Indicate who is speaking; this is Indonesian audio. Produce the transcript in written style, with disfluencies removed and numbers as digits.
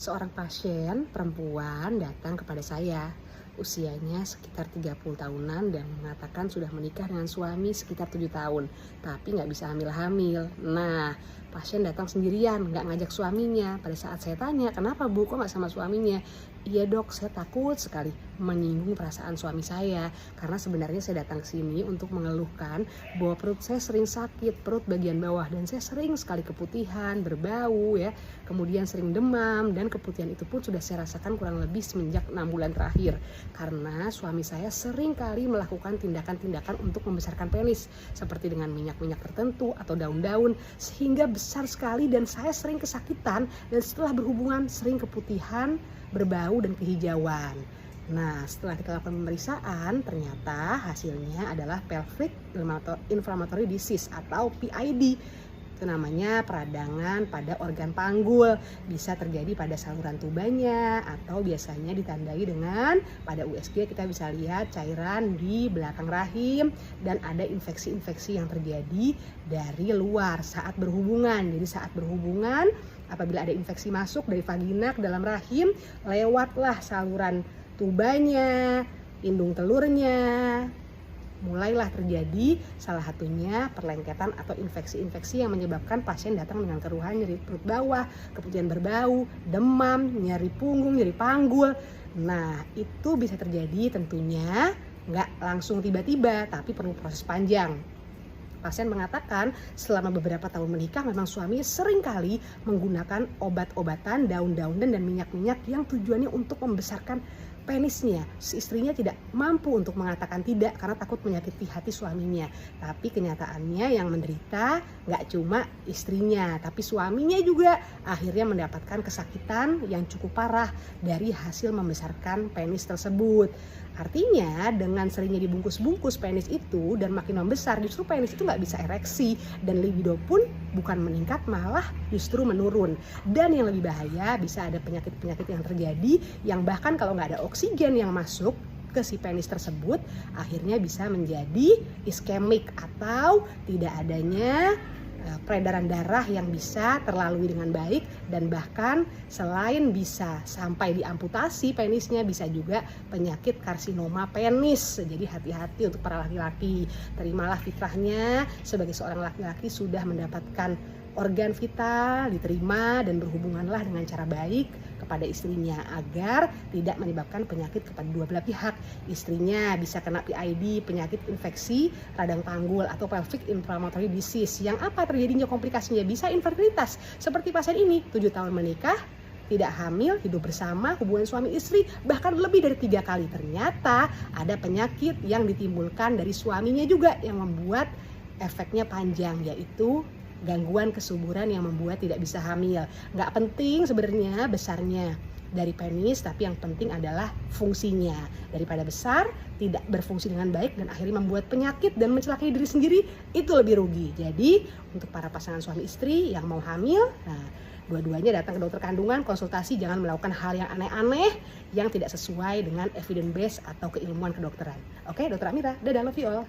Speaker 1: Seorang pasien perempuan datang kepada saya. Usianya sekitar 30 tahunan dan mengatakan sudah menikah dengan suami sekitar 7 tahun. Tapi nggak bisa hamil-hamil. Nah, pasien datang sendirian, nggak ngajak suaminya. Pada saat saya tanya, kenapa Bu, kok nggak sama suaminya? Iya dok, saya takut sekali menyinggung perasaan suami saya. Karena sebenarnya saya datang ke sini untuk mengeluhkan bahwa perut saya sering sakit, perut bagian bawah. Dan saya sering sekali keputihan, berbau ya. Kemudian sering demam dan keputihan itu pun sudah saya rasakan kurang lebih semenjak 6 bulan terakhir. Karena suami saya sering kali melakukan tindakan-tindakan untuk membesarkan penis. Seperti dengan minyak-minyak tertentu atau daun-daun. Sehingga besar sekali dan saya sering kesakitan. Dan setelah berhubungan sering keputihan, berbau dan kehijauan. Nah, setelah kita lakukan pemeriksaan, ternyata hasilnya adalah pelvic inflammatory disease atau PID. Itu namanya peradangan pada organ panggul. Bisa terjadi pada saluran tubanya atau biasanya ditandai dengan pada USG kita bisa lihat cairan di belakang rahim dan ada infeksi-infeksi yang terjadi dari luar saat berhubungan. Jadi saat berhubungan apabila ada infeksi masuk dari vagina ke dalam rahim, lewatlah saluran tubanya, indung telurnya, mulailah terjadi salah satunya perlengketan atau infeksi-infeksi yang menyebabkan pasien datang dengan keluhan nyeri perut bawah, keputihan berbau, demam, nyeri punggung, nyeri panggul. Nah, itu bisa terjadi tentunya nggak langsung tiba-tiba, tapi perlu proses panjang. Pasien mengatakan selama beberapa tahun menikah memang suami seringkali menggunakan obat-obatan, daun-daunan dan minyak-minyak yang tujuannya untuk membesarkan penisnya. Si istrinya tidak mampu untuk mengatakan tidak karena takut menyakiti hati suaminya. Tapi kenyataannya yang menderita nggak cuma istrinya, tapi suaminya juga akhirnya mendapatkan kesakitan yang cukup parah dari hasil membesarkan penis tersebut. Artinya dengan seringnya dibungkus-bungkus penis itu dan makin membesar, justru penis itu nggak bisa ereksi dan libido pun bukan meningkat malah justru menurun. Dan yang lebih bahaya bisa ada penyakit-penyakit yang terjadi yang bahkan kalau nggak ada oksigen yang masuk ke si penis tersebut akhirnya bisa menjadi iskemik atau tidak adanya peredaran darah yang bisa terlalui dengan baik dan bahkan selain bisa sampai diamputasi penisnya bisa juga penyakit karsinoma penis. Jadi hati-hati untuk para laki-laki. Terimalah fitrahnya sebagai seorang laki-laki sudah mendapatkan organ vital, diterima dan berhubunganlah dengan cara baik kepada istrinya agar tidak menyebabkan penyakit kepada dua belah pihak. Istrinya bisa kena PID, penyakit infeksi radang panggul atau pelvic inflammatory disease yang apa terjadinya komplikasinya bisa infertilitas seperti pasien ini 7 tahun menikah, tidak hamil, hidup bersama, hubungan suami istri bahkan lebih dari 3 kali. Ternyata ada penyakit yang ditimbulkan dari suaminya juga yang membuat efeknya panjang, yaitu gangguan kesuburan yang membuat tidak bisa hamil. Nggak penting sebenarnya besarnya dari penis, tapi yang penting adalah fungsinya. Daripada besar, tidak berfungsi dengan baik dan akhirnya membuat penyakit dan mencelakai diri sendiri, itu lebih rugi. Jadi untuk para pasangan suami istri yang mau hamil, nah dua-duanya datang ke dokter kandungan, konsultasi, jangan melakukan hal yang aneh-aneh yang tidak sesuai dengan evidence base atau keilmuan kedokteran. Oke, Dokter Amira, dadah, love you all.